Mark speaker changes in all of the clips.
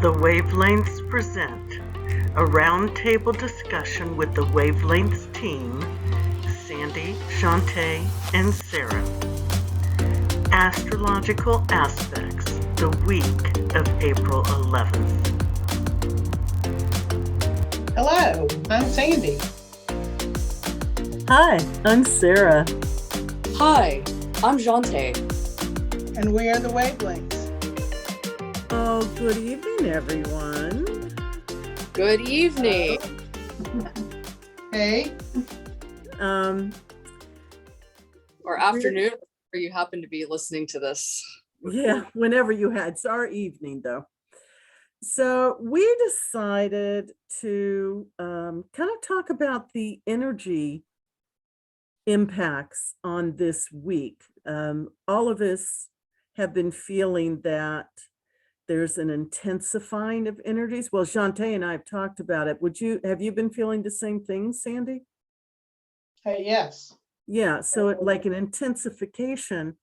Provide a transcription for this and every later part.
Speaker 1: The Wavelengths present a roundtable discussion with the Wavelengths team, Sandy, Jonte, and Sara. Astrological Aspects, the week of April 11th.
Speaker 2: Hello, I'm Sandy.
Speaker 1: Hi, I'm Sara.
Speaker 3: Hi, I'm Jonte.
Speaker 2: And we are the Wavelengths.
Speaker 1: Oh, good evening, everyone.
Speaker 3: Good evening.
Speaker 2: Hey.
Speaker 3: Or afternoon, where you happen to be listening to this.
Speaker 1: Yeah, whenever you had. It's our evening, though. So we decided to kind of talk about the energy impacts on this week. All of us have been feeling that there's an intensifying of energies. Well, Jonte and I have talked about it. Have you been feeling the same thing, Sandy?
Speaker 2: Yes.
Speaker 1: Yeah, so like an intensification.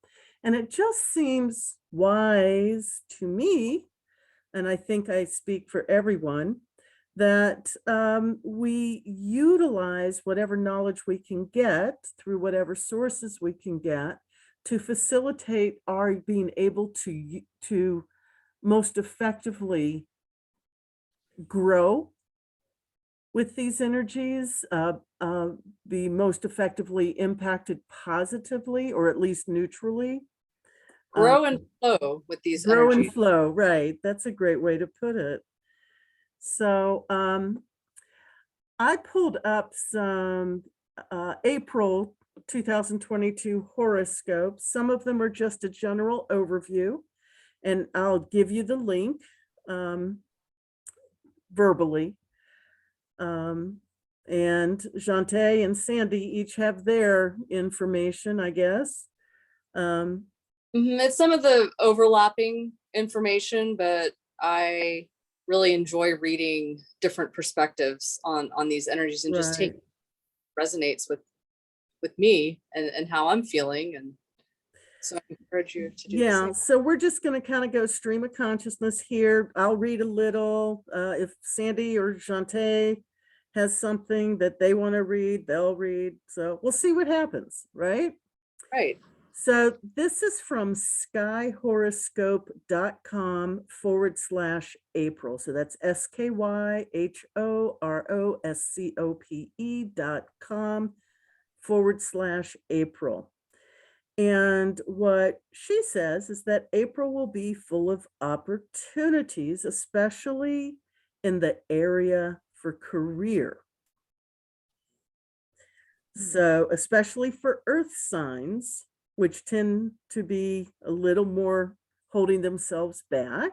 Speaker 1: And it just seems wise to me, and I think I speak for everyone, that we utilize whatever knowledge we can get through whatever sources we can get to facilitate our being able to most effectively grow with these energies, be most effectively impacted positively or at least neutrally.
Speaker 3: Grow and flow with these
Speaker 1: Grow
Speaker 3: energies.
Speaker 1: and flow, right. That's a great way to put it. So I pulled up some April 2022 horoscopes. Some of them are just a general overview, and I'll give you the link verbally. And Jonte and Sandy each have their information, I guess.
Speaker 3: It's some of the overlapping information, but I really enjoy reading different perspectives on these energies and just take resonates with me and how I'm feeling. And so I encourage you to do the same.
Speaker 1: So we're just going to kind of go stream of consciousness here. I'll read a little. If Sandy or Jonte has something that they want to read, they'll read. So we'll see what happens, right?
Speaker 3: Right.
Speaker 1: So this is from skyhoroscope.com/April. So that's skyhoroscope.com/April. And what she says is that April will be full of opportunities, especially in the area for career. So, especially for earth signs, which tend to be a little more holding themselves back.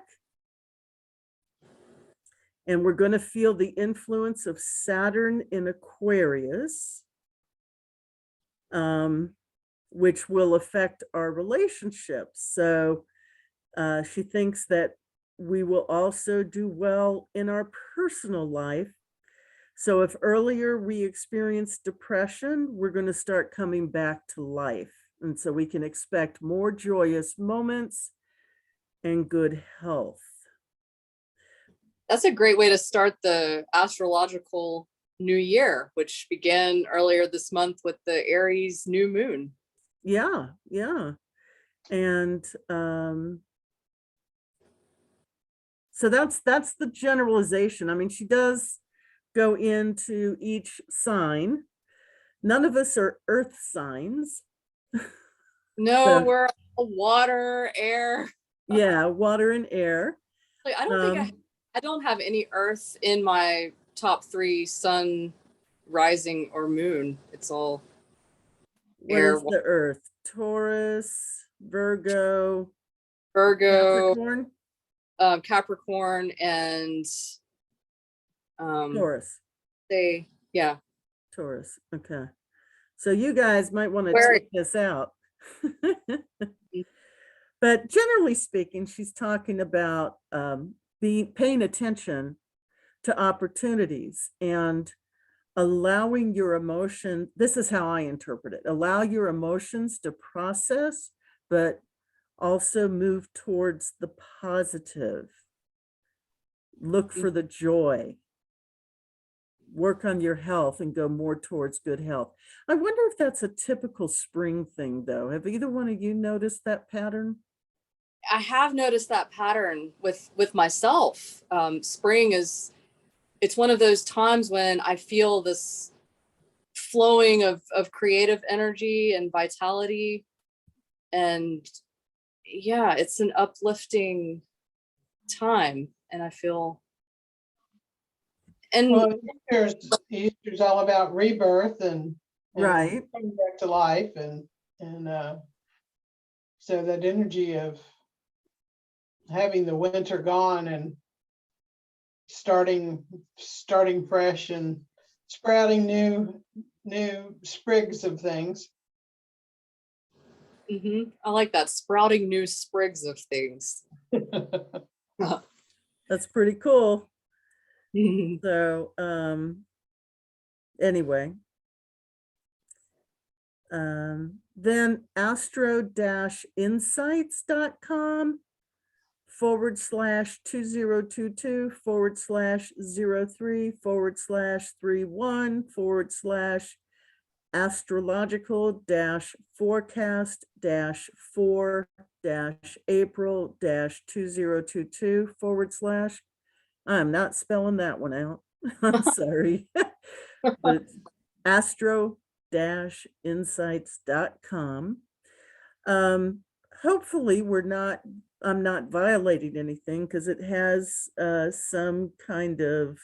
Speaker 1: And we're going to feel the influence of Saturn in Aquarius, which will affect our relationships. So she thinks that we will also do well in our personal life. So if earlier we experienced depression, we're going to start coming back to life. And so we can expect more joyous moments and good health.
Speaker 3: That's a great way to start the astrological new year, which began earlier this month with the Aries new moon.
Speaker 1: Yeah. And so that's the generalization. I mean, she does go into each sign. None of us are earth signs.
Speaker 3: No, so, we're water, air.
Speaker 1: Yeah, water and air.
Speaker 3: I don't think I don't have any earth in my top 3 sun, rising, or moon. It's all
Speaker 1: air. What is the earth? Taurus, Virgo,
Speaker 3: Capricorn, Capricorn, and
Speaker 1: Taurus.
Speaker 3: Taurus.
Speaker 1: Okay. So you guys might want to check this out. But generally speaking, she's talking about paying attention to opportunities and allowing your emotion. This is how I interpret it. Allow your emotions to process, but also move towards the positive. look for the joy, work on your health and go more towards good health. I wonder if that's a typical spring thing though. Have either one of you noticed that pattern?
Speaker 3: I have noticed that pattern with myself. Spring it's one of those times when I feel this flowing of creative energy and vitality. And yeah, it's an uplifting time. And I feel, and
Speaker 2: Well, Easter's all about rebirth and
Speaker 1: Right.
Speaker 2: coming back to life, and so that energy of having the winter gone and starting fresh and sprouting new sprigs of things.
Speaker 3: I like that, sprouting new sprigs of things.
Speaker 1: That's pretty cool. So anyway, then astro-insights.com /astrological-forecast-4-April-2022 / I'm not spelling that one out. I'm sorry. But it's astro-insights.com. Hopefully I'm not violating anything because it has some kind of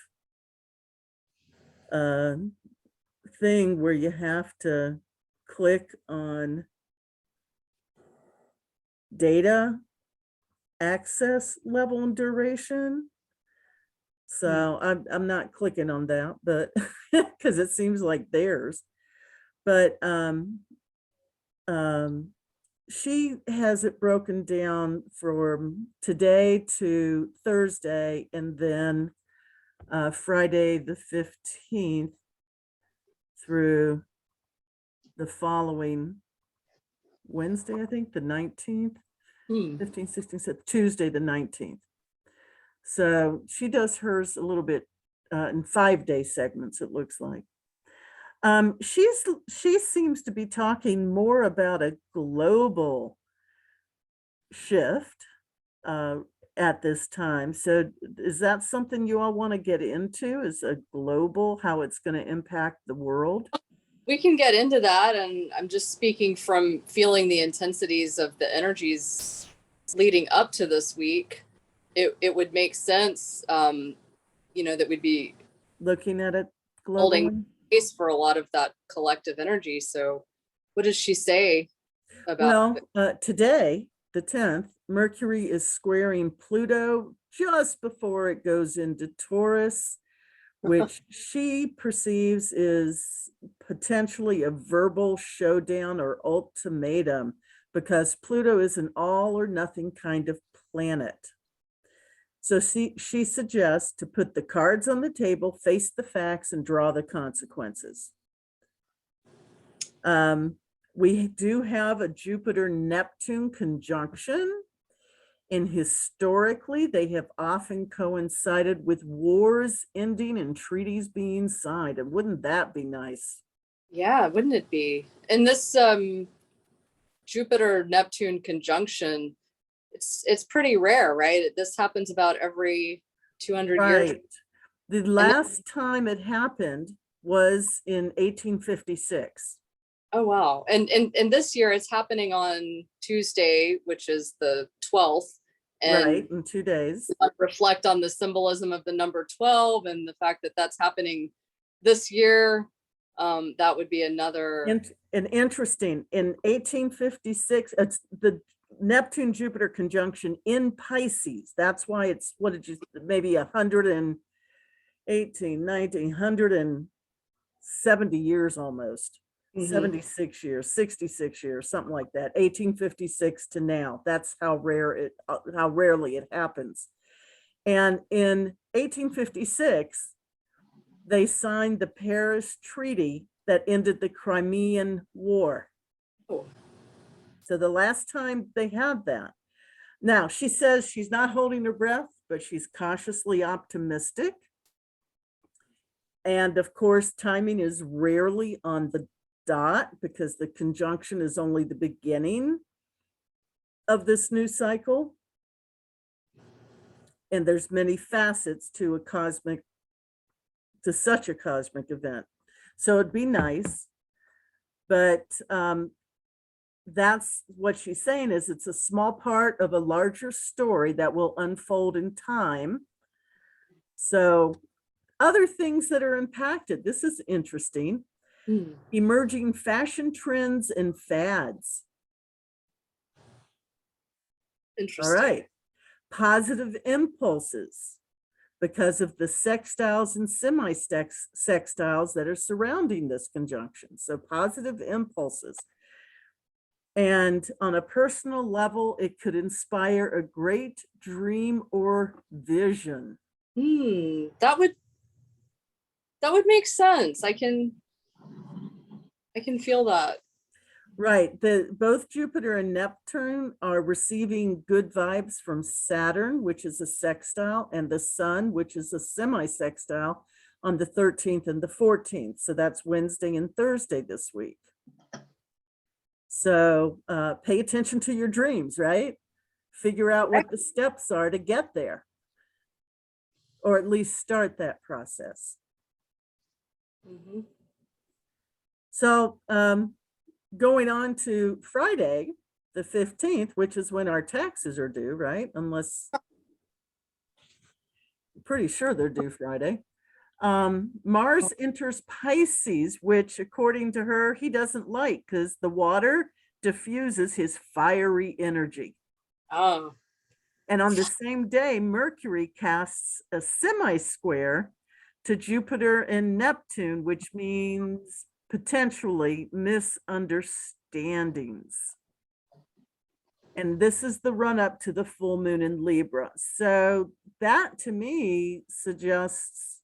Speaker 1: thing where you have to click on data, access level and duration. So I'm not clicking on that, but because it seems like theirs. But she has it broken down from today to Thursday, and then Friday the 15th through the following Wednesday, I think the 19th, 15, 16, 17, Tuesday the 19th. So she does hers a little bit in 5-day segments, it looks like. She seems to be talking more about a global shift at this time. So is that something you all want to get into? Is a global, how it's going to impact the world?
Speaker 3: We can get into that, and I'm just speaking from feeling the intensities of the energies leading up to this week. It would make sense, that we'd be
Speaker 1: looking at it globally.
Speaker 3: Holding space for a lot of that collective energy. So what does she say about
Speaker 1: today, the 10th, Mercury is squaring Pluto just before it goes into Taurus, which she perceives is potentially a verbal showdown or ultimatum, because Pluto is an all or nothing kind of planet. So she suggests to put the cards on the table, face the facts, and draw the consequences. We do have a Jupiter-Neptune conjunction, and historically, they have often coincided with wars ending and treaties being signed. And wouldn't that be nice?
Speaker 3: Yeah, wouldn't it be? And this Jupiter-Neptune conjunction, it's pretty rare, right? This happens about every 200 years.
Speaker 1: The last time it happened was in 1856.
Speaker 3: Oh, wow. And this year it's happening on Tuesday, which is the 12th. And
Speaker 1: right, in 2 days.
Speaker 3: Reflect on the symbolism of the number 12 and the fact that that's happening this year. That would be another.
Speaker 1: And interesting, in 1856, it's the Neptune-Jupiter conjunction in Pisces. That's why it's, what did you, maybe 118, 19, 170 years almost. 76 years, 66 years, something like that. 1856 to now. That's how rarely it happens. And in 1856, they signed the Paris Treaty that ended the Crimean War.
Speaker 3: Oh.
Speaker 1: So the last time they had that. Now, she says she's not holding her breath. but she's cautiously optimistic. And of course, timing is rarely on the dot because the conjunction is only the beginning of this new cycle. And there's many facets to such a cosmic event. So it'd be nice, but that's what she's saying is it's a small part of a larger story that will unfold in time. So other things that are impacted, this is interesting. Emerging fashion trends and fads.
Speaker 3: Interesting.
Speaker 1: All right. Positive impulses because of the sextiles and semi-sextiles that are surrounding this conjunction. So positive impulses. And on a personal level, it could inspire a great dream or vision.
Speaker 3: That would make sense. I can feel that.
Speaker 1: Right. Both Jupiter and Neptune are receiving good vibes from Saturn, which is a sextile, and the Sun, which is a semi-sextile on the 13th and the 14th. So that's Wednesday and Thursday this week. So pay attention to your dreams, right? Figure out what the steps are to get there, or at least start that process. So going on to Friday, the 15th, which is when our taxes are due, right? Unless, I'm pretty sure they're due Friday. Mars enters Pisces, which according to her, he doesn't like because the water diffuses his fiery energy.
Speaker 3: Oh.
Speaker 1: And on the same day, Mercury casts a semi-square to Jupiter and Neptune, which means potentially misunderstandings. And this is the run up to the full moon in Libra. So that to me suggests,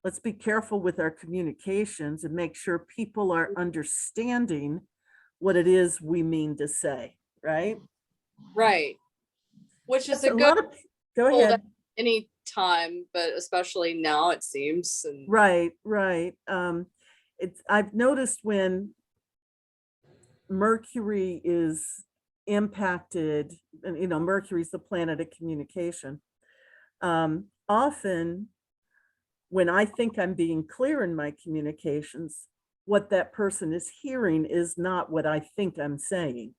Speaker 1: let's be careful with our communications and make sure people are understanding what it is we mean to say, right?
Speaker 3: Right. Which is
Speaker 1: That's
Speaker 3: a good
Speaker 1: go ahead.
Speaker 3: Any time, but especially now it seems. And
Speaker 1: right. I've noticed when Mercury is impacted, and Mercury's the planet of communication. Often when I think I'm being clear in my communications, what that person is hearing is not what I think I'm saying.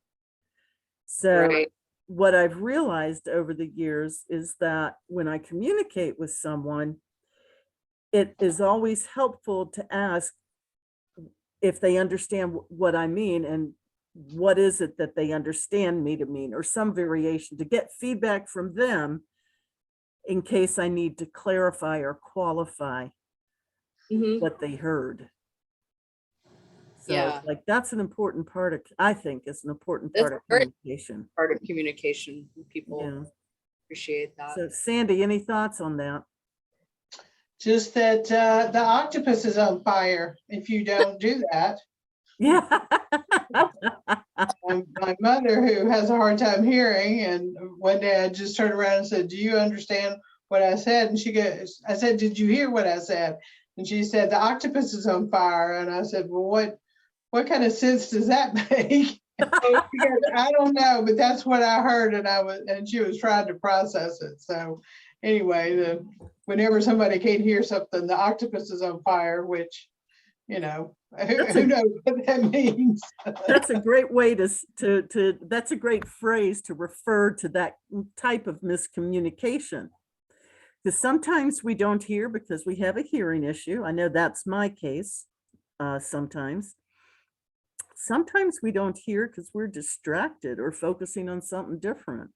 Speaker 1: So what I've realized over the years is that when I communicate with someone, it is always helpful to ask if they understand what I mean and what is it that they understand me to mean, or some variation, to get feedback from them in case I need to clarify or qualify what they heard. So like that's an important part of, I think it's an important part of communication.
Speaker 3: Part of communication. People appreciate that.
Speaker 1: So Sandy, any thoughts on that?
Speaker 2: Just that the octopus is on fire if you don't do that.
Speaker 1: Yeah.
Speaker 2: My mother, who has a hard time hearing, and one day I just turned around and said, "Do you understand what I said?" And she goes, I said, "Did you hear what I said?" And she said, "The octopus is on fire." And I said, "Well, what kind of sense does that make?" Because I don't know, but that's what I heard, and she was trying to process it. So anyway, whenever somebody can't hear something, the octopus is on fire, which, who knows what that means.
Speaker 1: That's a great way that's a great phrase to refer to that type of miscommunication. Because sometimes we don't hear because we have a hearing issue. I know that's my case sometimes. Sometimes we don't hear because we're distracted or focusing on something different.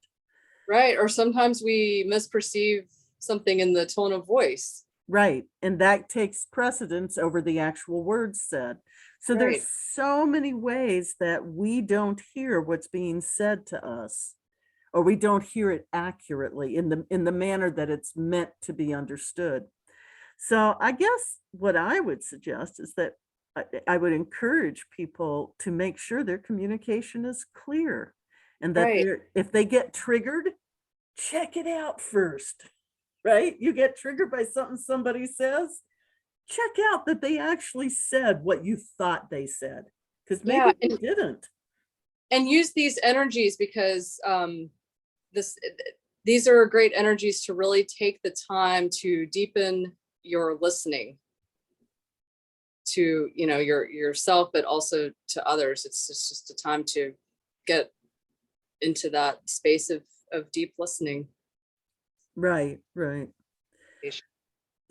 Speaker 3: Right. Or sometimes we misperceive something in the tone of voice.
Speaker 1: Right. And that takes precedence over the actual words said. So there's so many ways that we don't hear what's being said to us, or we don't hear it accurately in the manner that it's meant to be understood. So I guess what I would suggest is that I would encourage people to make sure their communication is clear, and that if they get triggered, check it out first. right? You get triggered by something somebody says. Check out that they actually said what you thought they said, because maybe
Speaker 3: Yeah,
Speaker 1: they didn't.
Speaker 3: and use these energies because this these are great energies to really take the time to deepen your listening to, you know, yourself, but also to others. It's just a time to get into that space of deep listening.
Speaker 1: Right, right.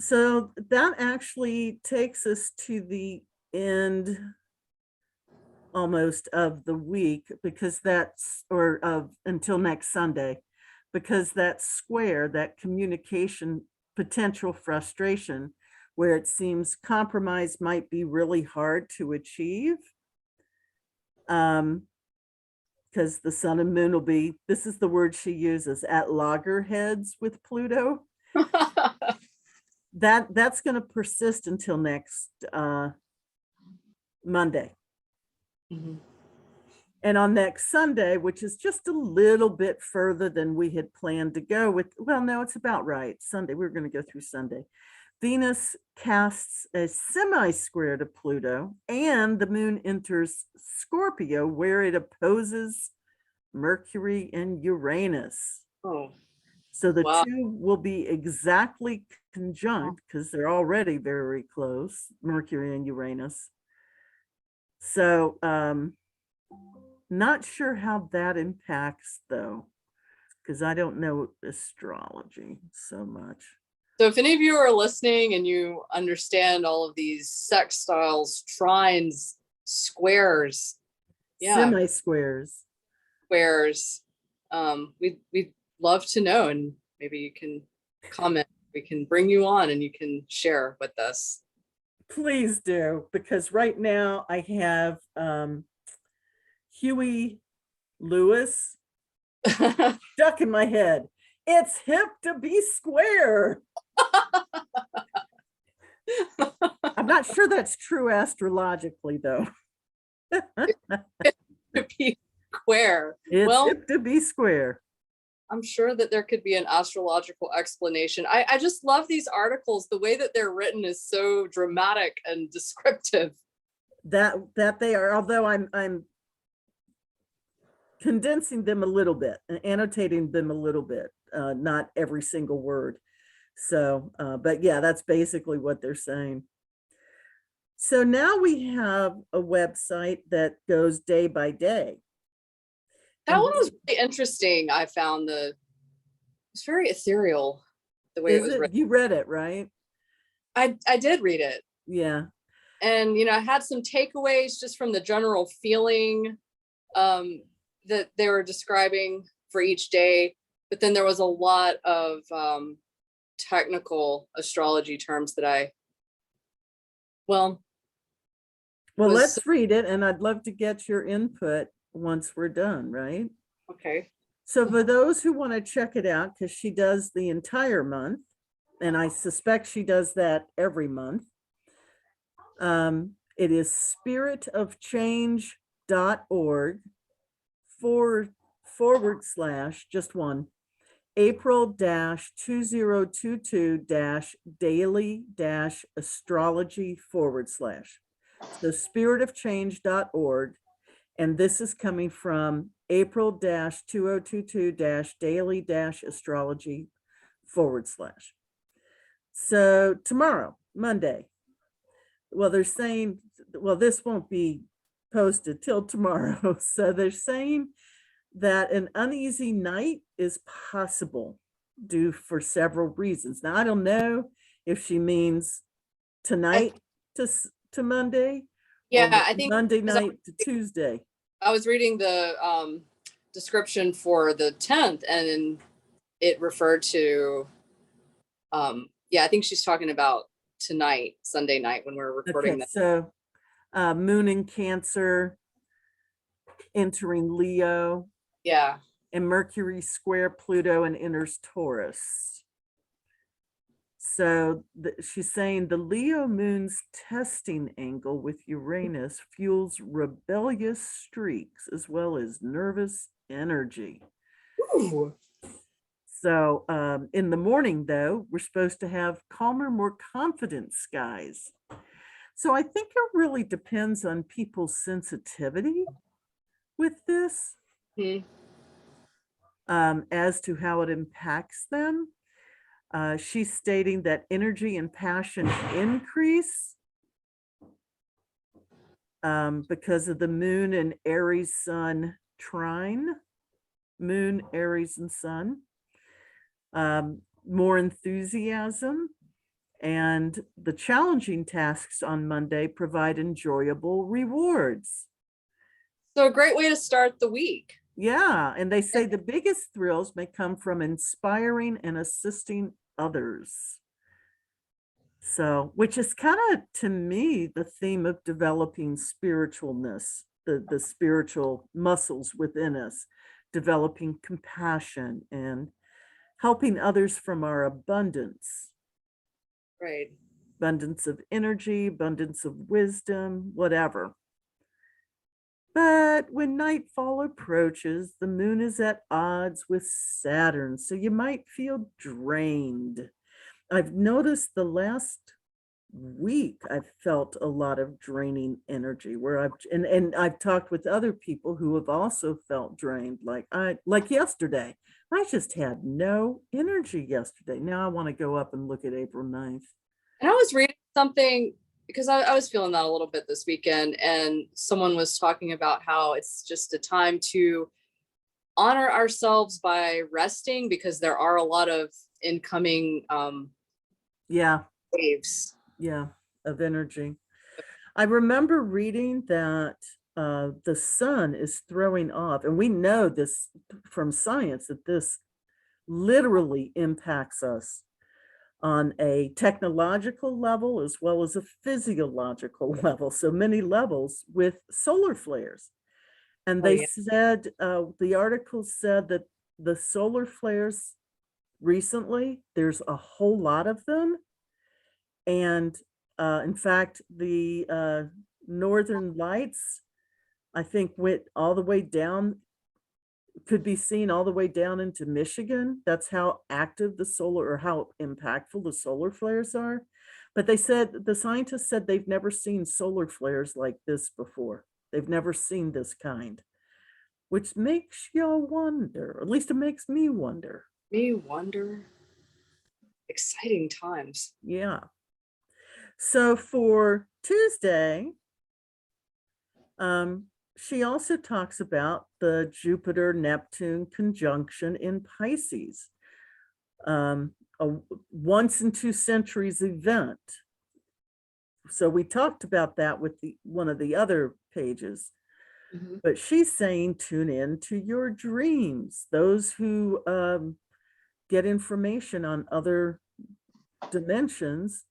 Speaker 1: So that actually takes us to the end almost of the week, because that's, or of until next Sunday, because that square, that communication potential frustration, where it seems compromise might be really hard to achieve. Because the sun and moon will be, this is the word she uses, at loggerheads with Pluto. That's going to persist until next Monday.
Speaker 3: Mhm.
Speaker 1: And on next Sunday, which is just a little bit further than we had planned to go with, well, no, it's about right. Sunday, we're going to go through Sunday. Venus casts a semi-square to Pluto, and the moon enters Scorpio, where it opposes Mercury and Uranus.
Speaker 3: Oh,
Speaker 1: So the
Speaker 3: wow.
Speaker 1: two will be exactly conjunct, because they're already very close, Mercury and Uranus. So not sure how that impacts though, because I don't know astrology so much.
Speaker 3: So if any of you are listening and you understand all of these sextiles, trines, squares,
Speaker 1: Semi-squares.
Speaker 3: squares, we'd love to know, and maybe you can comment. We can bring you on and you can share with us.
Speaker 1: Please do, because right now I have Huey Lewis stuck in my head. It's hip to be square. I'm not sure that's true astrologically, though.
Speaker 3: To be square.
Speaker 1: It's
Speaker 3: Well,
Speaker 1: hip to be square.
Speaker 3: I'm sure that there could be an astrological explanation. I just love these articles. The way that they're written is so dramatic and descriptive.
Speaker 1: That they are, although I'm condensing them a little bit and annotating them a little bit, not every single word. So, but yeah, that's basically what they're saying. So now we have a website that goes day by day.
Speaker 3: That one was really interesting. I found it's very ethereal the way it was written.
Speaker 1: You read it, right?
Speaker 3: I did read it.
Speaker 1: Yeah.
Speaker 3: And, you know, I had some takeaways just from the general feeling that they were describing for each day. But then there was a lot of technical astrology terms that
Speaker 1: let's read it, and I'd love to get your input once we're done, right?
Speaker 3: Okay.
Speaker 1: So for those who want to check it out, because she does the entire month, and I suspect she does that every month, it is spiritofchange.org / just one April-2022-daily-astrology / So spiritofchange.org. And this is coming from April-2022-daily-astrology / So tomorrow, Monday, well, they're saying, well, this won't be posted till tomorrow. So they're saying that an uneasy night is possible due for several reasons. Now, I don't know if she means tonight to Monday,
Speaker 3: Yeah, I think
Speaker 1: Monday night to Tuesday.
Speaker 3: I was reading the description for the 10th, and it referred to I think she's talking about tonight, Sunday night, when we're recording this.
Speaker 1: So moon in Cancer, entering Leo.
Speaker 3: Yeah.
Speaker 1: And Mercury square Pluto and enters Taurus. So she's saying the Leo moon's testing angle with Uranus fuels rebellious streaks as well as nervous energy.
Speaker 3: Ooh.
Speaker 1: So in the morning, though, we're supposed to have calmer, more confident skies. So I think it really depends on people's sensitivity with this,
Speaker 3: Mhm.
Speaker 1: as to how it impacts them. She's stating that energy and passion increase because of the moon and Aries sun trine, moon, Aries, and sun. More enthusiasm, and the challenging tasks on Monday provide enjoyable rewards.
Speaker 3: So a great way to start the week.
Speaker 1: Yeah, and they say the biggest thrills may come from inspiring and assisting others. So, which is kind of, to me, the theme of developing spiritualness, the spiritual muscles within us, developing compassion and helping others from our abundance.
Speaker 3: Right.
Speaker 1: Abundance of energy, abundance of wisdom, whatever. But when nightfall approaches, the moon is at odds with Saturn, so you might feel drained. I've noticed the last week I've felt a lot of draining energy where and I've talked with other people who have also felt drained, like yesterday. I just had no energy yesterday. Now I want to go up and look at April 9th.
Speaker 3: And I was reading something because I was feeling that a little bit this weekend, and someone was talking about how it's just a time to honor ourselves by resting because there are a lot of incoming
Speaker 1: Yeah,
Speaker 3: waves.
Speaker 1: yeah, of energy. I remember reading that the sun is throwing off, and we know this from science, that this literally impacts us on a technological level as well as a physiological level. So many levels with solar flares. And
Speaker 3: Oh,
Speaker 1: they
Speaker 3: yeah.
Speaker 1: said, the article said that the solar flares recently, there's a whole lot of them. And in fact, the northern lights, I think, went all the way down, could be seen all the way down into Michigan. That's how active the solar, or how impactful the solar flares are. But they said, the scientists said they've never seen solar flares like this before. They've never seen this kind, which makes you wonder, at least it makes me wonder.
Speaker 3: Me wonder. Exciting times.
Speaker 1: Yeah. So for Tuesday, she also talks about the Jupiter-Neptune conjunction in Pisces, a once in 2 centuries event. So we talked about that with one of the other pages, but she's saying tune in to your dreams. Those who get information on other dimensions.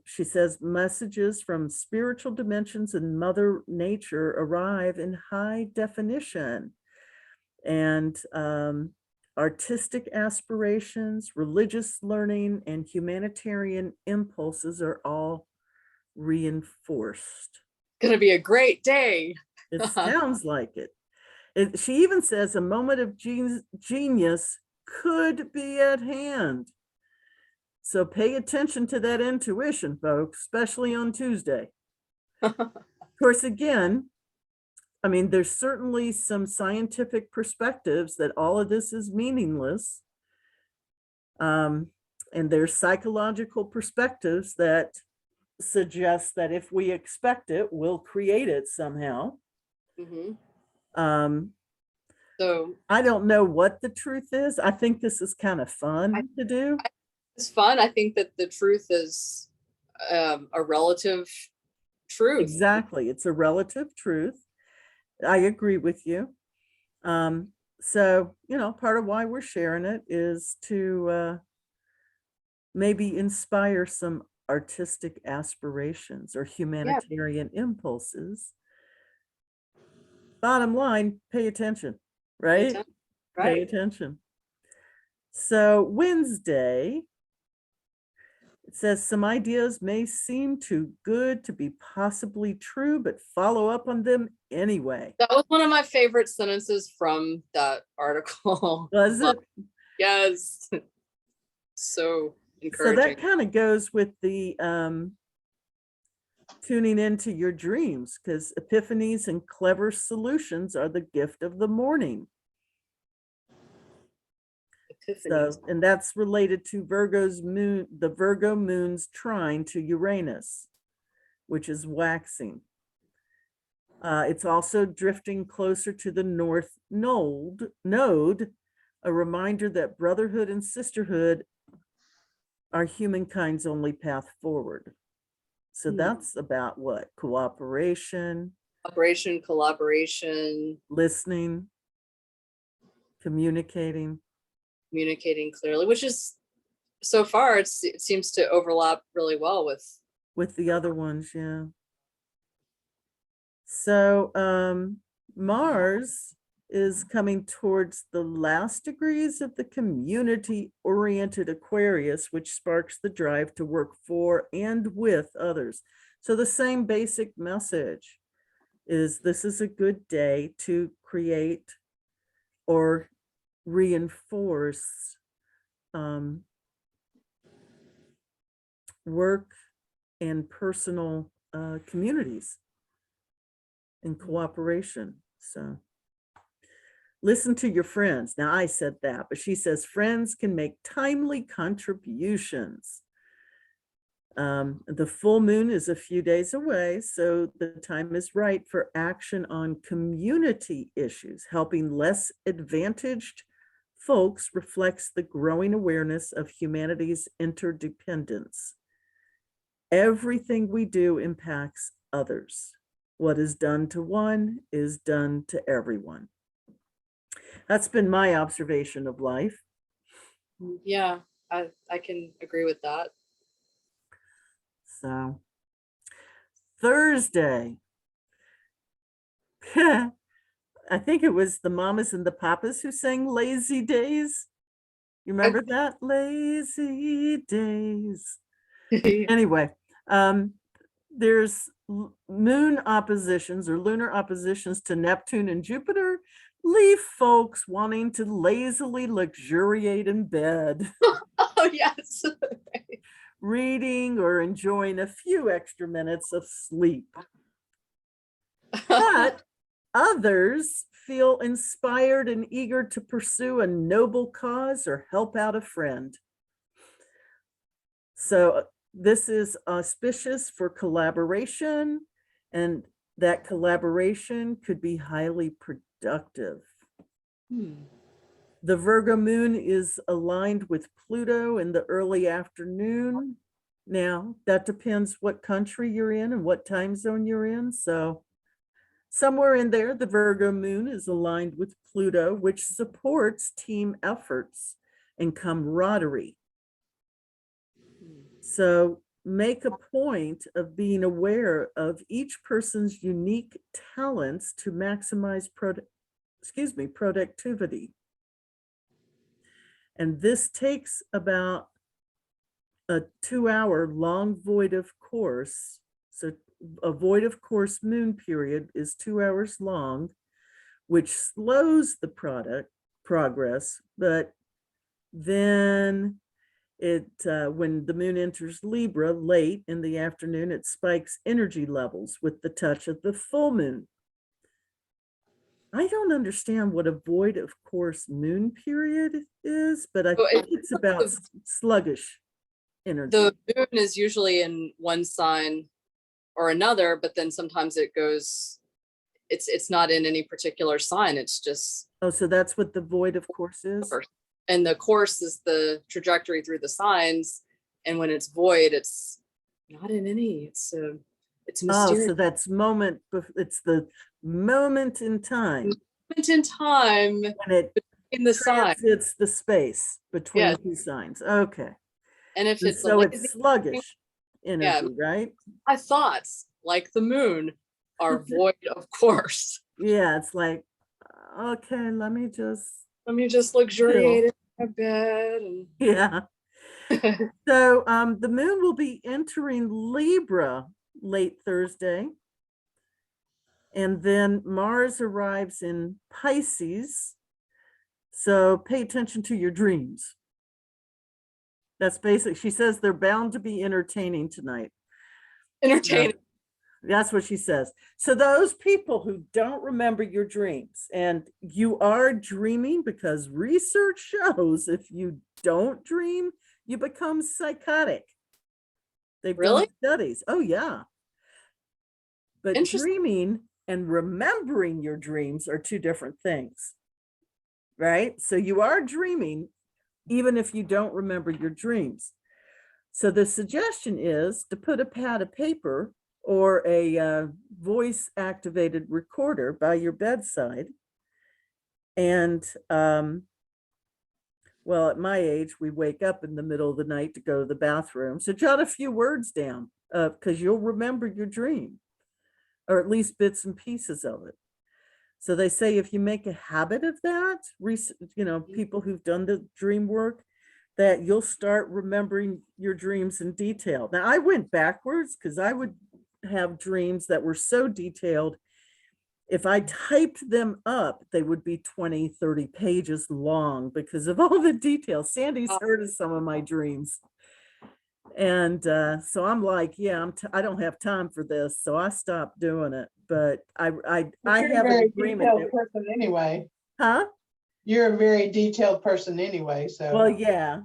Speaker 1: She says messages from spiritual dimensions and Mother Nature arrive in high definition. And artistic aspirations, religious learning, and humanitarian impulses are all reinforced.
Speaker 3: Gonna be a great day.
Speaker 1: It sounds like it. She even says a moment of genius could be at hand. So pay attention to that intuition, folks, especially on Tuesday. Of course, again, I mean, there's certainly some scientific perspectives that all of this is meaningless. And there's psychological perspectives that suggest that if we expect it, we'll create it somehow.
Speaker 3: So
Speaker 1: I don't know what the truth is. I think this is kind of fun to do.
Speaker 3: it's fun. I think that the truth is a relative truth.
Speaker 1: Exactly. It's a relative truth. I agree with you. So, part of why we're sharing it is to maybe inspire some artistic aspirations or humanitarian impulses. Bottom line, pay attention, right?
Speaker 3: Right.
Speaker 1: Pay attention. So Wednesday, it says some ideas may seem too good to be possibly true, but follow up on them anyway.
Speaker 3: That was one of my favorite sentences from that article.
Speaker 1: Was it?
Speaker 3: Yes. So
Speaker 1: So
Speaker 3: encouraging.
Speaker 1: that kind of goes with the tuning into your dreams, because epiphanies and clever solutions are the gift of the morning.
Speaker 3: Epiphanies.
Speaker 1: So, and that's related to Virgo's moon, the Virgo moon's trine to Uranus, which is waxing. It's also drifting closer to the north node, a reminder that brotherhood and sisterhood are humankind's only path forward. So that's about what? Cooperation,
Speaker 3: Collaboration,
Speaker 1: listening, communicating.
Speaker 3: communicating clearly, which is so far it seems to overlap really well
Speaker 1: with the other ones, yeah. So Mars is coming towards the last degrees of the community-oriented Aquarius, which sparks the drive to work for and with others. So the same basic message is this is a good day to create or reinforce work and personal communities and cooperation. So listen to your friends. Now I said that, but she says friends can make timely contributions. The full moon is a few days away, so the time is right for action on community issues. Helping less advantaged folks reflects the growing awareness of humanity's interdependence. Everything we do impacts others. What is done to one is done to everyone. That's been my observation of life.
Speaker 3: Yeah, I can agree with that.
Speaker 1: So Thursday, I think it was the mamas and the papas who sang Lazy Days. You remember that? Lazy Days. Anyway, there's moon oppositions or lunar oppositions to Neptune and Jupiter leave folks wanting to lazily luxuriate in bed.
Speaker 3: Oh, yes.
Speaker 1: Reading or enjoying a few extra minutes of sleep. But others feel inspired and eager to pursue a noble cause or help out a friend. So this is auspicious for collaboration, and that collaboration could be highly productive. The Virgo moon is aligned with Pluto in the early afternoon. Now, that depends what country you're in and what time zone you're in. So somewhere in there, the Virgo moon is aligned with Pluto, which supports team efforts and camaraderie. So make a point of being aware of each person's unique talents to maximize productivity. And this takes about a 2-hour long void of course. So a void of course moon period is 2 hours long, which slows the progress, but then when the moon enters Libra late in the afternoon, it spikes energy levels with the touch of the full moon. I don't understand what a void of course moon period is, but I think it's about sluggish energy.
Speaker 3: The moon is usually in one sign or another, but then sometimes it goes, it's not in any particular sign. It's just.
Speaker 1: Oh, so that's what the void of course is?
Speaker 3: And the course is the trajectory through the signs. And when it's void, it's not in any, it's mysterious.
Speaker 1: Oh, so that's it's the moment in time.
Speaker 3: Moment in time
Speaker 1: when it
Speaker 3: in the sign.
Speaker 1: It's the space between two signs. Okay.
Speaker 3: And if it's
Speaker 1: so it's sluggish energy, right?
Speaker 3: My thoughts, like the moon, are void of course.
Speaker 1: Yeah, it's like, okay, let me just
Speaker 3: luxuriate in my bed. And...
Speaker 1: Yeah. So the moon will be entering Libra late Thursday. And then Mars arrives in Pisces So pay attention to your dreams. That's basic. She says they're bound to be entertaining tonight.
Speaker 3: Entertaining.
Speaker 1: That's what she says. So those people who don't remember your dreams, and you are dreaming, because research shows if you don't dream, you become psychotic. They've
Speaker 3: Really?
Speaker 1: done studies. Oh yeah. But
Speaker 3: Interesting.
Speaker 1: dreaming and remembering your dreams are two different things, right? So you are dreaming even if you don't remember your dreams. So the suggestion is to put a pad of paper or a voice activated recorder by your bedside. And well, at my age, we wake up in the middle of the night to go to the bathroom. So jot a few words down because you'll remember your dream, or at least bits and pieces of it. So they say if you make a habit of that, people who've done the dream work, that you'll start remembering your dreams in detail. Now, I went backwards because I would have dreams that were so detailed. If I typed them up, they would be 20, 30 pages long because of all the details. Sandy's heard of some of my dreams. And so I'm like, yeah, I don't have time for this. So I stopped doing it. But I
Speaker 2: You're
Speaker 1: have
Speaker 2: a
Speaker 1: an
Speaker 2: very
Speaker 1: agreement.
Speaker 2: detailed person anyway.
Speaker 1: Huh?
Speaker 2: You're a very detailed person anyway, so.
Speaker 1: Well, yeah,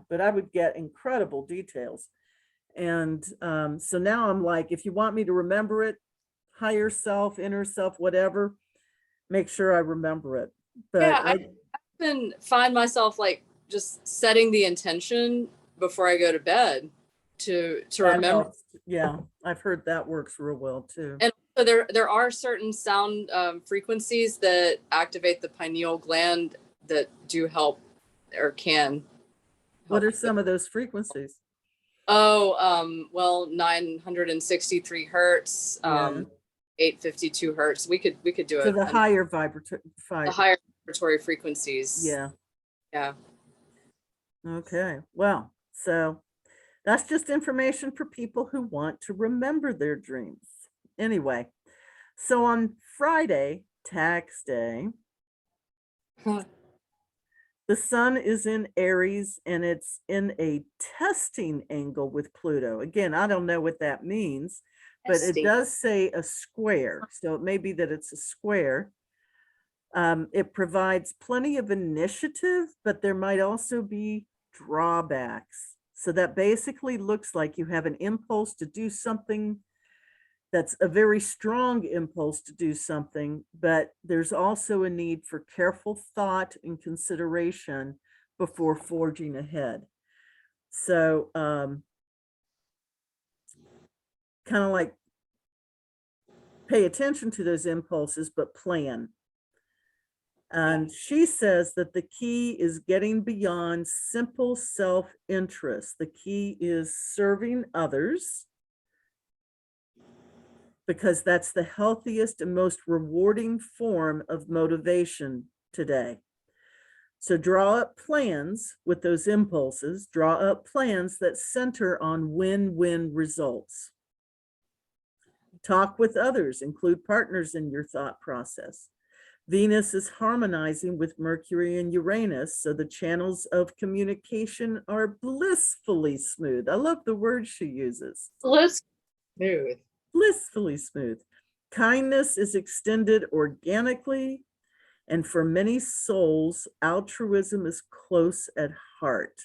Speaker 1: but I would get incredible details. And so now I'm like, if you want me to remember it, higher self, inner self, whatever, make sure I remember it. But
Speaker 3: Yeah, I often find myself like just setting the intention before I go to bed to remember.
Speaker 1: helps. Yeah, I've heard that works real well too.
Speaker 3: And so there are certain sound frequencies that activate the pineal gland that do help or can.
Speaker 1: What are some of those frequencies?
Speaker 3: Oh, well, 963 hertz,
Speaker 1: Yeah.
Speaker 3: 852 hertz. We could do
Speaker 1: So
Speaker 3: it.
Speaker 1: the higher vibratory.
Speaker 3: The higher vibratory frequencies.
Speaker 1: Yeah.
Speaker 3: Yeah.
Speaker 1: Okay. Well, so that's just information for people who want to remember their dreams. Anyway, so on Friday, tax day, the sun is in Aries and it's in a testing angle with Pluto. Again, I don't know what that means, but it does say a square. So it may be that it's a square. It provides plenty of initiative, but there might also be drawbacks. So that basically looks like you have an impulse to do something that's a very strong impulse to do something, but there's also a need for careful thought and consideration before forging ahead. So kind of like pay attention to those impulses, but plan. And she says that the key is getting beyond simple self-interest. The key is serving others, because that's the healthiest and most rewarding form of motivation today. So draw up plans with those impulses, draw up plans that center on win-win results. Talk with others, include partners in your thought process. Venus is harmonizing with Mercury and Uranus, so the channels of communication are blissfully smooth. I love the word she uses.
Speaker 3: Smooth.
Speaker 1: Blissfully smooth. Kindness is extended organically, and for many souls, altruism is close at heart.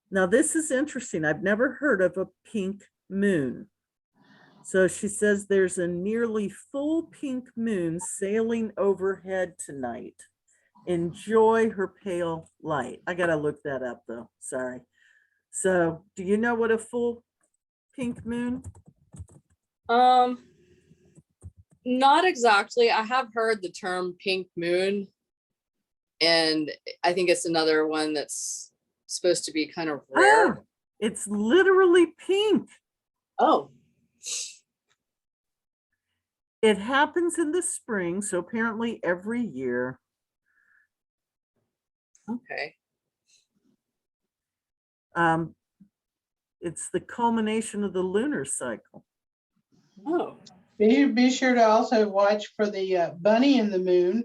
Speaker 1: Now, this is interesting. I've never heard of a pink moon. So she says there's a nearly full pink moon sailing overhead tonight. Enjoy her pale light. I gotta look that up though, sorry. So do you know what a full pink moon?
Speaker 3: Not exactly. I have heard the term pink moon, and I think it's another one that's supposed to be kind of rare.
Speaker 1: Oh, it's literally pink.
Speaker 3: Oh.
Speaker 1: It happens in the spring, so apparently every year.
Speaker 3: Okay.
Speaker 1: It's the culmination of the lunar cycle.
Speaker 3: Oh.
Speaker 2: Be sure to also watch for the bunny in the moon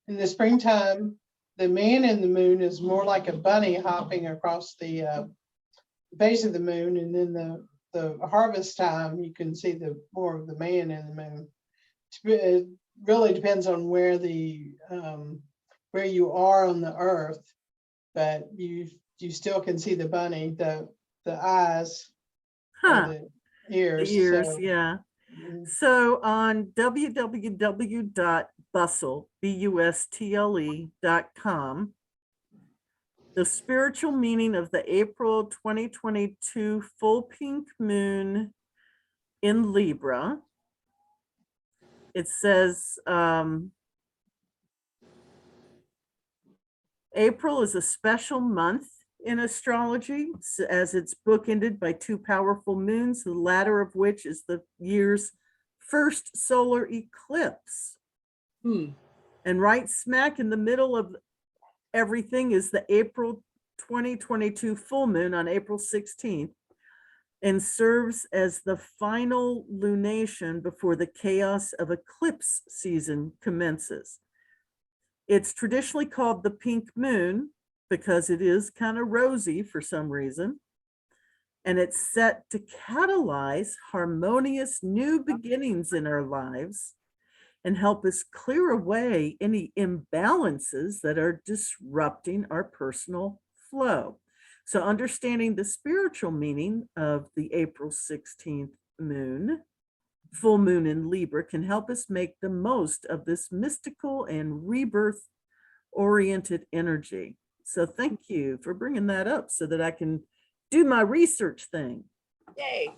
Speaker 2: in the springtime. the man in the moon is more like a bunny hopping across the base of the moon, and then the harvest time you can see the more of the man in the moon. It really depends on where where you are on the earth, but you still can see the bunny, the eyes,
Speaker 1: Huh,
Speaker 2: the ears.
Speaker 1: the ears,
Speaker 2: So,
Speaker 1: yeah. So on www.bustle.com, the spiritual meaning of the April 2022 full pink moon in Libra. It says April is a special month in astrology, as it's bookended by two powerful moons, the latter of which is the year's first solar eclipse. And right smack in the middle of everything is the April 2022 full moon on April 16th, and serves as the final lunation before the chaos of eclipse season commences. It's traditionally called the pink moon because it is kind of rosy for some reason. And it's set to catalyze harmonious new beginnings in our lives and help us clear away any imbalances that are disrupting our personal flow. So understanding the spiritual meaning of the April 16th moon, full moon in Libra, can help us make the most of this mystical and rebirth-oriented energy. So thank you for bringing that up so that I can do my research thing.
Speaker 3: Yay.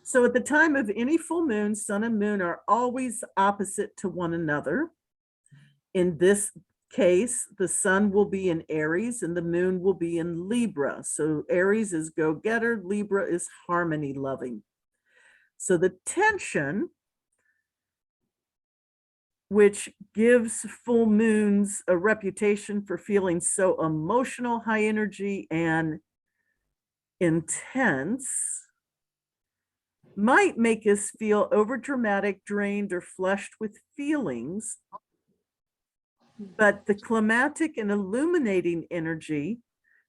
Speaker 1: So at the time of any full moon, sun and moon are always opposite to one another. In this case, the sun will be in Aries and the moon will be in Libra. So Aries is go-getter, Libra is harmony-loving. So the tension, which gives full moons a reputation for feeling so emotional, high energy, and intense, might make us feel overdramatic, drained, or flushed with feelings. But the climatic and illuminating energy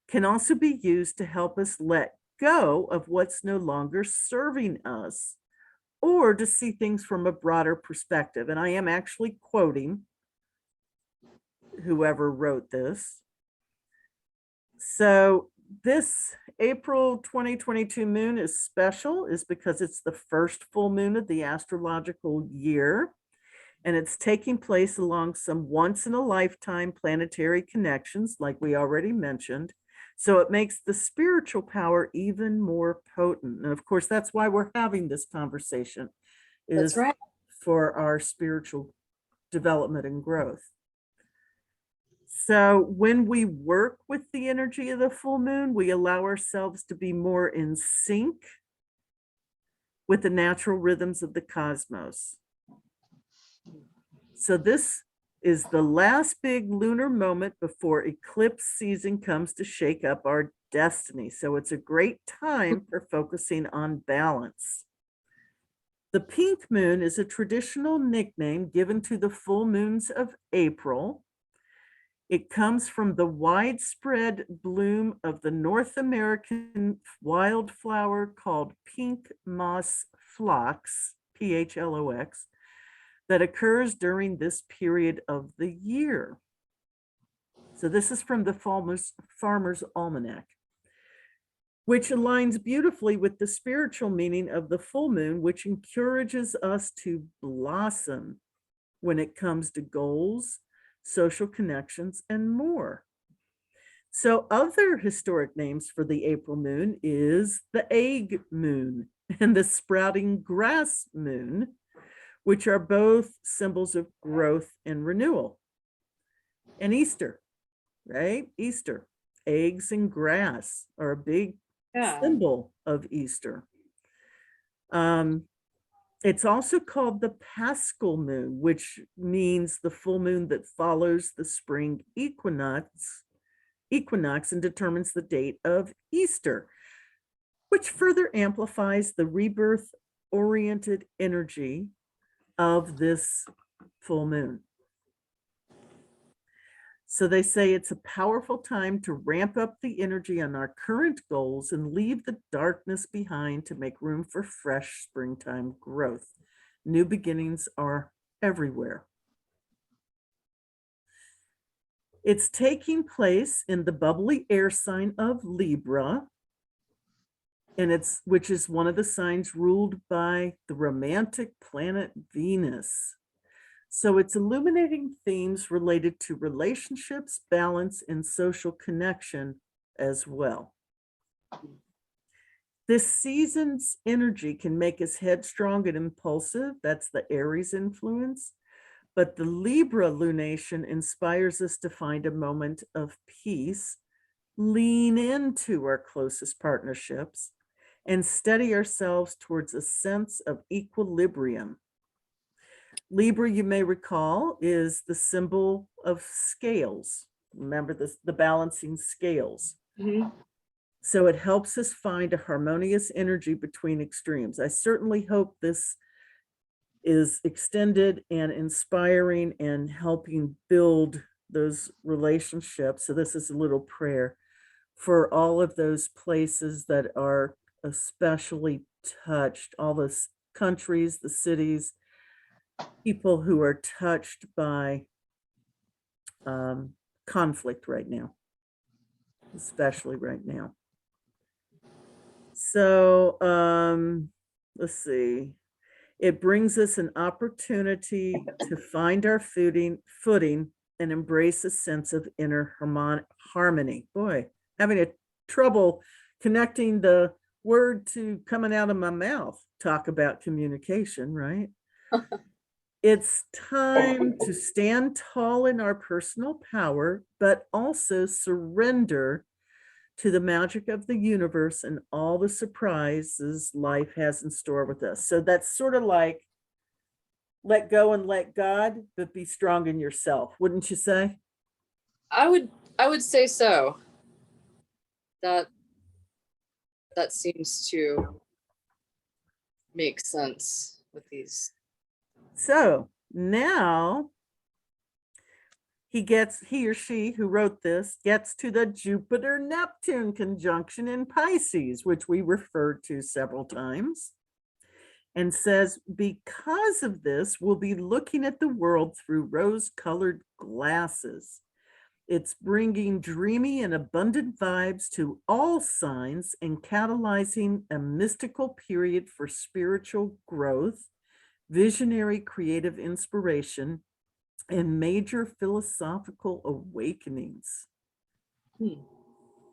Speaker 1: can also be used to help us let go of what's no longer serving us, or to see things from a broader perspective. And I am actually quoting whoever wrote this. So this April 2022 moon is special, is because it's the first full moon of the astrological year, and it's taking place along some once-in-a-lifetime planetary connections, like we already mentioned. So it makes the spiritual power even more potent. And of course, that's why we're having this conversation, is
Speaker 3: That's right.
Speaker 1: for our spiritual development and growth. So when we work with the energy of the full moon, we allow ourselves to be more in sync with the natural rhythms of the cosmos. So this is the last big lunar moment before eclipse season comes to shake up our destiny. So it's a great time for focusing on balance. The pink moon is a traditional nickname given to the full moons of April. It comes from the widespread bloom of the North American wildflower called pink moss phlox, P-H-L-O-X, that occurs during this period of the year. So this is from the Farmer's Almanac, which aligns beautifully with the spiritual meaning of the full moon, which encourages us to blossom when it comes to goals, social connections, and more. So other historic names for the April moon is the egg moon and the sprouting grass moon, which are both symbols of growth and renewal. And Easter, right? Easter, eggs and grass are a big symbol of Easter. It's also called the Paschal moon, which means the full moon that follows the spring equinox and determines the date of Easter, which further amplifies the rebirth-oriented energy of this full moon. So they say it's a powerful time to ramp up the energy on our current goals and leave the darkness behind to make room for fresh springtime growth. New beginnings are everywhere. It's taking place in the bubbly air sign of Libra, and which is one of the signs ruled by the romantic planet Venus. So it's illuminating themes related to relationships, balance, and social connection as well. This season's energy can make us headstrong and impulsive. That's the Aries influence. But the Libra lunation inspires us to find a moment of peace, lean into our closest partnerships, and steady ourselves towards a sense of equilibrium. Libra, you may recall, is the symbol of scales. Remember the balancing scales.
Speaker 3: Mhm.
Speaker 1: So it helps us find a harmonious energy between extremes. I certainly hope this is extended and inspiring and helping build those relationships. So this is a little prayer for all of those places that are especially touched, all the countries, the cities, people who are touched by conflict right now, especially right now. So let's see. It brings us an opportunity to find our footing and embrace a sense of inner harmony. Boy, having a trouble connecting the word to coming out of my mouth. Talk about communication, right? It's time to stand tall in our personal power, but also surrender to the magic of the universe and all the surprises life has in store with us. So that's sort of like let go and let God, but be strong in yourself, wouldn't you say?
Speaker 3: I would say so. That seems to make sense with these.
Speaker 1: So now he or she who wrote this gets to the Jupiter-Neptune conjunction in Pisces, which we referred to several times, and says, because of this, we'll be looking at the world through rose-colored glasses. It's bringing dreamy and abundant vibes to all signs and catalyzing a mystical period for spiritual growth, visionary creative inspiration, and major philosophical awakenings.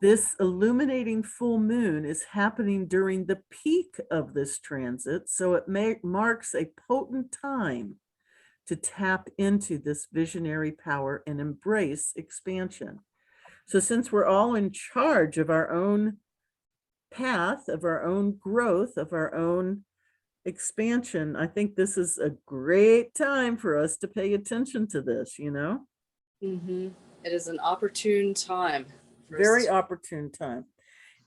Speaker 1: This illuminating full moon is happening during the peak of this transit, so it marks a potent time to tap into this visionary power and embrace expansion. So since we're all in charge of our own path, of our own growth, of our own expansion, I think this is a great time for us to pay attention to this, you know?
Speaker 3: Mm-hmm. It is an opportune time.
Speaker 1: Very opportune time.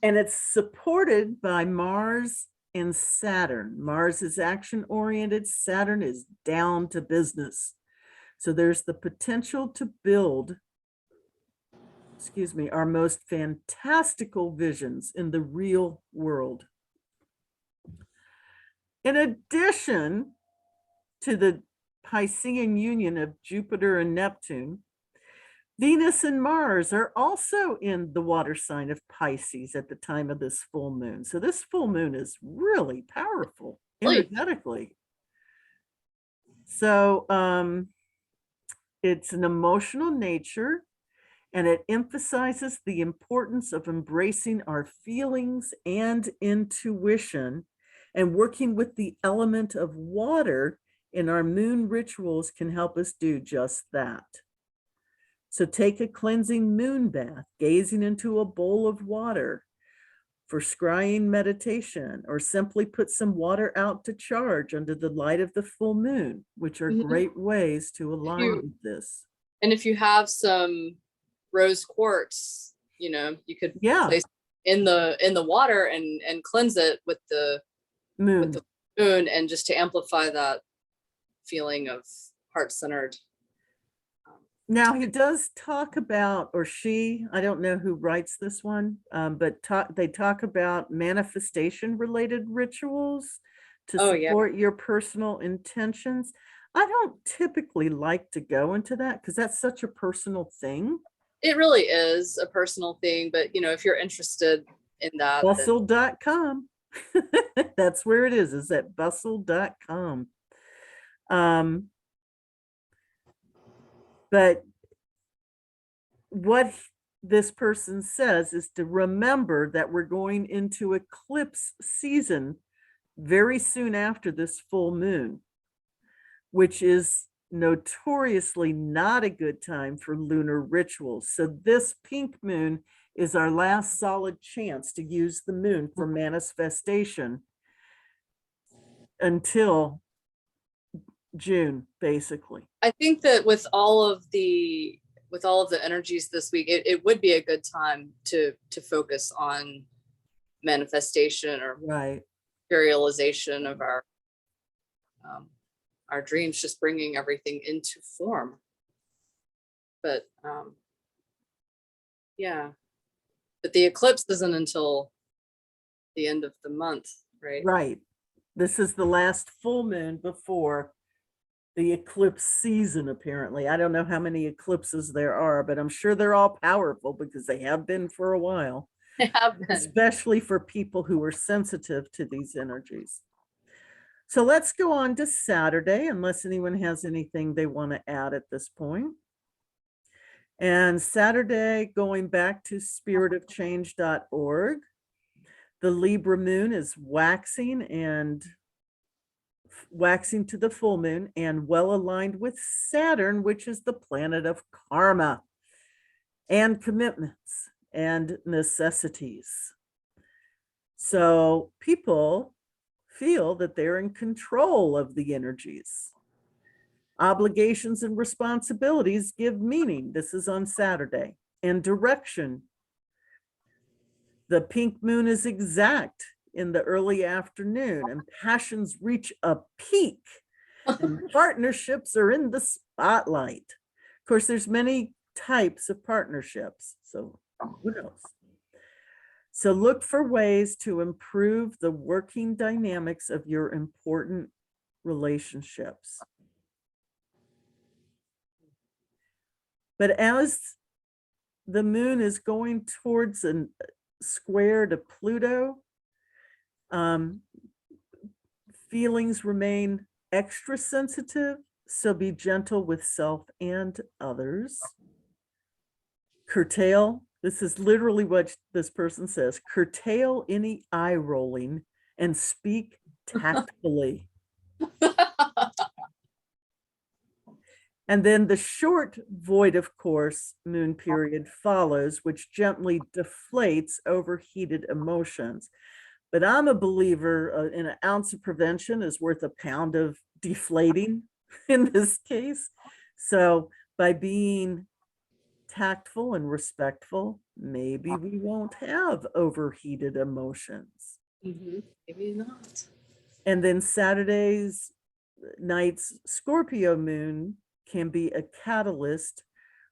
Speaker 1: And it's supported by Mars and Saturn. Mars is action-oriented, Saturn is down to business. So there's the potential to build, our most fantastical visions in the real world. In addition to the Piscean union of Jupiter and Neptune, Venus and Mars are also in the water sign of Pisces at the time of this full moon. So this full moon is really powerful energetically. So it's an emotional nature, and it emphasizes the importance of embracing our feelings and intuition, and working with the element of water in our moon rituals can help us do just that. So take a cleansing moon bath, gazing into a bowl of water for scrying meditation, or simply put some water out to charge under the light of the full moon, which are great ways to align with this.
Speaker 3: And if you have some rose quartz, you could place in the water and cleanse it with the moon, and just to amplify that feeling of heart-centered
Speaker 1: Now he does talk about, or she, I don't know who writes this one, but they talk about manifestation related rituals to
Speaker 3: Oh yeah,
Speaker 1: support your personal intentions. I don't typically like to go into that because that's such a personal thing.
Speaker 3: it really is a personal thing, but you know, if you're interested in that, then
Speaker 1: Bustle.com. That's where it is at bustle.com. But what this person says is to remember that we're going into eclipse season very soon after this full moon, which is notoriously not a good time for lunar rituals. So this pink moon is our last solid chance to use the moon for manifestation until June, basically.
Speaker 3: I think that with all of the energies this week, it would be a good time to focus on manifestation or
Speaker 1: Right.
Speaker 3: materialization of our dreams, just bringing everything into form. But yeah, but the eclipse isn't until the end of the month, right?
Speaker 1: Right. This is the last full moon before the eclipse season, apparently. I don't know how many eclipses there are, but I'm sure they're all powerful because they have been for a while,
Speaker 3: They have been.
Speaker 1: especially for people who are sensitive to these energies. So let's go on to Saturday, unless anyone has anything they want to add at this point. And Saturday, going back to spiritofchange.org, the Libra moon is waxing to the full moon and well aligned with Saturn, which is the planet of karma and commitments and necessities. So people feel that they're in control of the energies. Obligations and responsibilities give meaning. This is on Saturday. And direction. The pink moon is exact in the early afternoon, and passions reach a peak, and partnerships are in the spotlight. Of course, there's many types of partnerships, so who knows? So look for ways to improve the working dynamics of your important relationships. But as the moon is going towards a square to Pluto, feelings remain extra sensitive, so be gentle with self and others. Curtail, this is literally what this person says, curtail any eye rolling and speak tactfully. And then the short void of course moon period follows, which gently deflates overheated emotions. But I'm a believer in an ounce of prevention is worth a pound of deflating in this case. So by being tactful and respectful, maybe we won't have overheated emotions.
Speaker 3: Maybe not.
Speaker 1: And then Saturday's night's Scorpio moon can be a catalyst,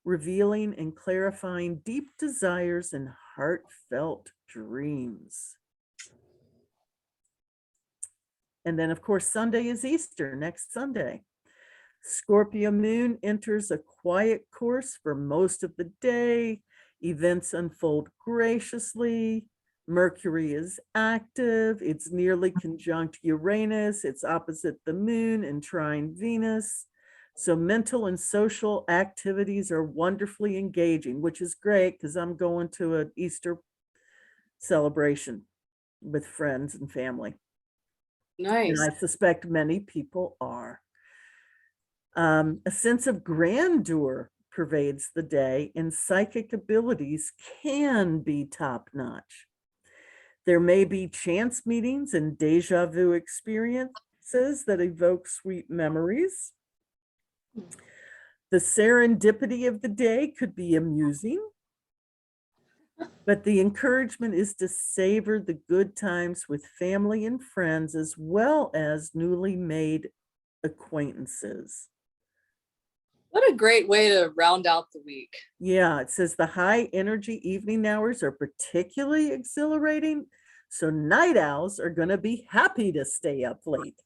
Speaker 1: revealing and clarifying deep desires and heartfelt dreams. And then, of course, Sunday is Easter, next Sunday. Scorpio moon enters a quiet course for most of the day. Events unfold graciously. Mercury is active. It's nearly conjunct Uranus. It's opposite the moon and trine Venus. So mental and social activities are wonderfully engaging, which is great because I'm going to an Easter celebration with friends and family.
Speaker 3: Nice.
Speaker 1: And I suspect many people are. A sense of grandeur pervades the day, and psychic abilities can be top-notch. There may be chance meetings and deja vu experiences that evoke sweet memories. The serendipity of the day could be amusing, but the encouragement is to savor the good times with family and friends, as well as newly made acquaintances.
Speaker 3: What a great way to round out the week.
Speaker 1: Yeah, it says the high energy evening hours are particularly exhilarating. So night owls are going to be happy to stay up late.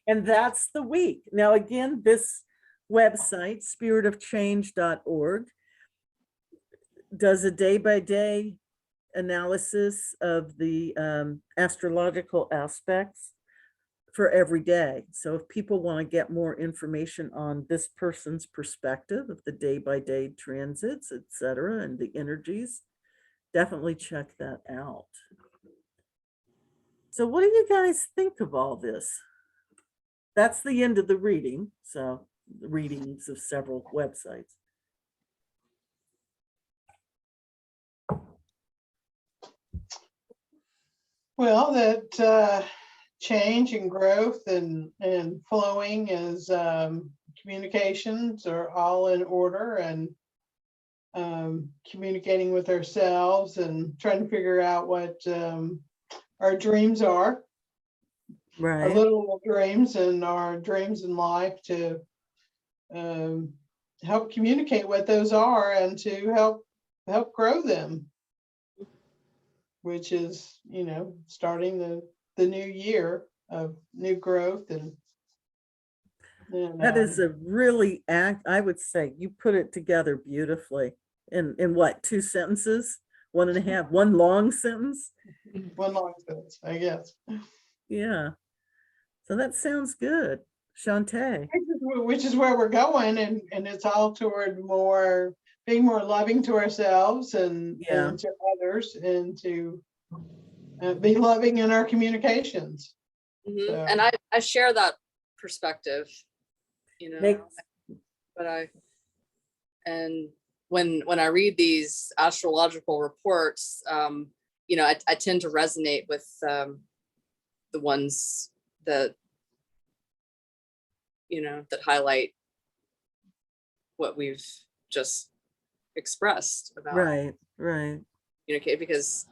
Speaker 1: And that's the week. Now, again, this website, spiritofchange.org, does a day-by-day analysis of the astrological aspects for every day. So if people want to get more information on this person's perspective of the day-by-day transits, etc., and the energies, definitely check that out. So what do you guys think of all this? That's the end of the reading. So the readings of several websites.
Speaker 2: Well, that change and growth and flowing is communications are all in order, and communicating with ourselves and trying to figure out what our dreams are, our
Speaker 1: Right.
Speaker 2: little dreams and our dreams in life, to help communicate what those are and to help grow them, which is, starting the new year of new growth. And
Speaker 1: That is a really I would say you put it together beautifully in what, 2 sentences, 1.5, one long sentence.
Speaker 2: one long sentence, I guess.
Speaker 1: Yeah. So that sounds good. Jonte.
Speaker 2: Which is where we're going, and it's all toward being more loving to ourselves and to others, and to be loving in our communications. So.
Speaker 3: And I share that perspective, but when I read these astrological reports, I tend to resonate with the ones that that highlight what we've just expressed about.
Speaker 1: Right.
Speaker 3: Communicate, because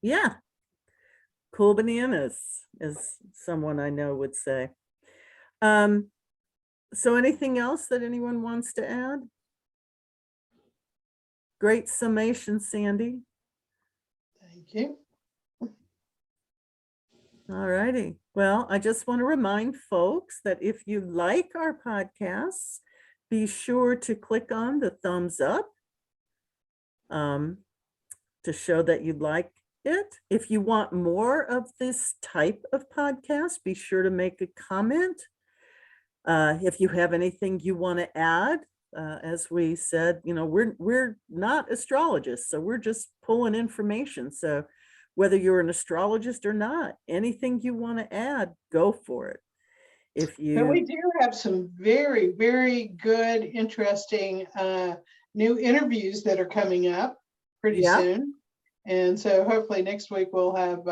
Speaker 1: Yeah. Cool bananas, as someone I know would say. So anything else that anyone wants to add? Great summation, Sandy.
Speaker 2: Thank you.
Speaker 1: All righty. Well, I just want to remind folks that if you like our podcasts, be sure to click on the thumbs up to show that you like it. If you want more of this type of podcast, be sure to make a comment. If you have anything you want to add, as we said, we're not astrologists, so we're just pulling information. So whether you're an astrologist or not, anything you want to add, go for it.
Speaker 2: But we do have some very, very good, interesting new interviews that are coming up pretty soon. And so hopefully next week we'll have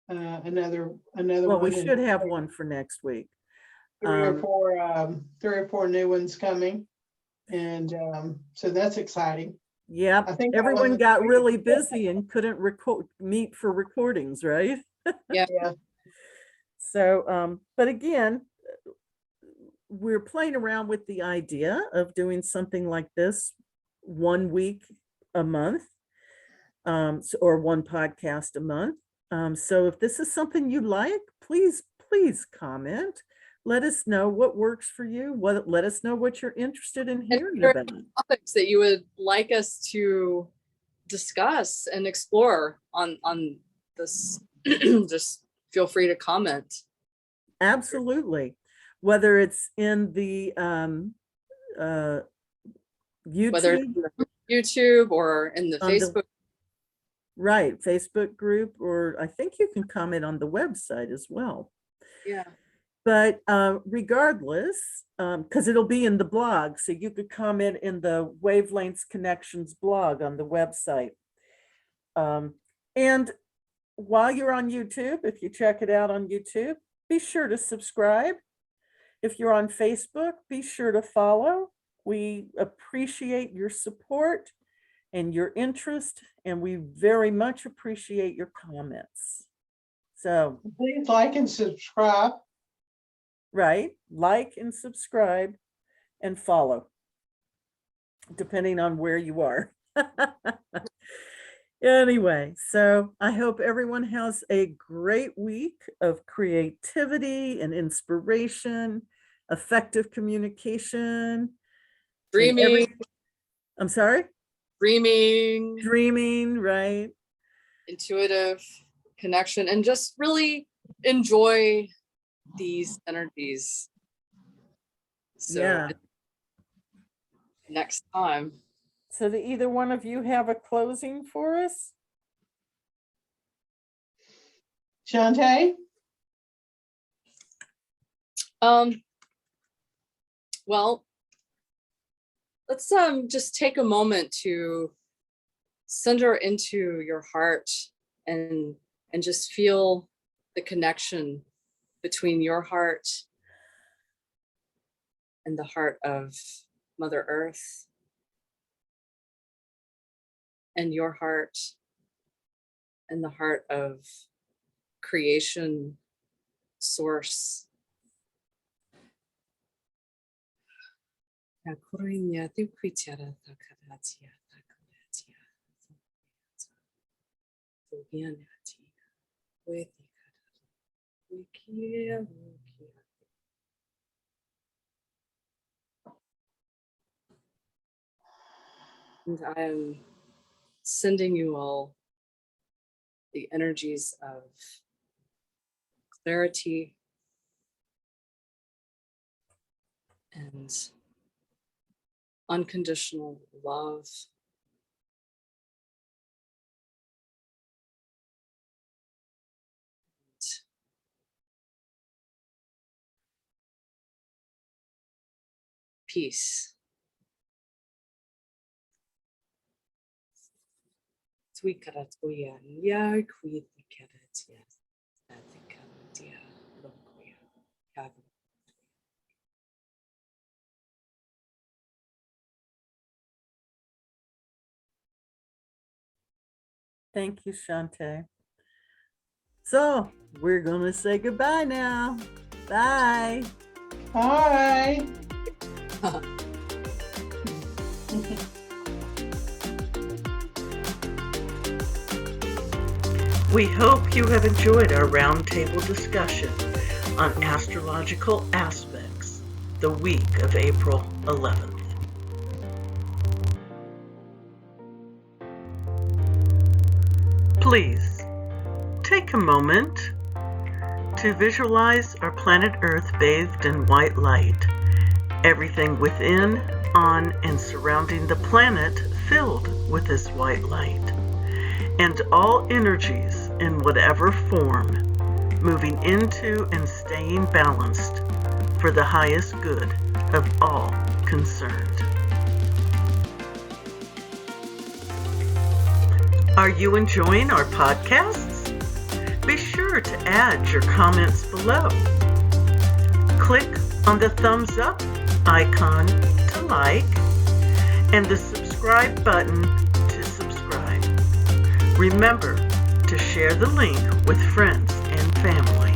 Speaker 2: another
Speaker 1: well,
Speaker 2: one.
Speaker 1: We should have one for next week.
Speaker 2: 3 or 4 new ones coming. And so that's exciting.
Speaker 1: Yeah, I think everyone got really busy and couldn't meet for recordings, right?
Speaker 3: Yeah.
Speaker 1: So, but again, we're playing around with the idea of doing something like this 1 week a month, or 1 podcast a month. So if this is something you like, please comment. Let us know what works for you. Let us know what you're interested in hearing about.
Speaker 3: Topics that you would like us to discuss and explore on this. Just feel free to comment.
Speaker 1: Absolutely. Whether it's in the
Speaker 3: YouTube or in the Facebook.
Speaker 1: Right, Facebook group, or I think you can comment on the website as well.
Speaker 3: Yeah.
Speaker 1: But regardless, because it'll be in the blog, so you could comment in the Wavelengths Connections blog on the website. And while you're on YouTube, if you check it out on YouTube, be sure to subscribe. If you're on Facebook, be sure to follow. We appreciate your support and your interest, and we very much appreciate your comments. So
Speaker 2: please like and subscribe.
Speaker 1: right? Like and subscribe and follow, depending on where you are. Anyway, so I hope everyone has a great week of creativity and inspiration, effective communication.
Speaker 3: Dreaming,
Speaker 1: I'm sorry?
Speaker 3: dreaming,
Speaker 1: right?
Speaker 3: intuitive connection, and just really enjoy these energies. So
Speaker 1: Yeah.
Speaker 3: next time.
Speaker 1: So do either one of you have a closing for us?
Speaker 2: Jonte?
Speaker 3: Well, let's just take a moment to center into your heart and just feel the connection between your heart and the heart of Mother Earth, and your heart and the heart of creation, source. And I am sending you all the energies of clarity and unconditional love. Peace.
Speaker 1: Thank you, Jonte. So we're gonna say goodbye now. Bye.
Speaker 2: Bye.
Speaker 1: We hope you have enjoyed our roundtable discussion on astrological aspects the week of April 11th. Please take a moment to visualize our planet Earth bathed in white light, everything within, on, and surrounding the planet filled with this white light, and all energies in whatever form moving into and staying balanced for the highest good of all concerned. Are you enjoying our podcasts? Be sure to add your comments below. Click on the thumbs up icon to like and the subscribe button to subscribe. Remember to share the link with friends and family.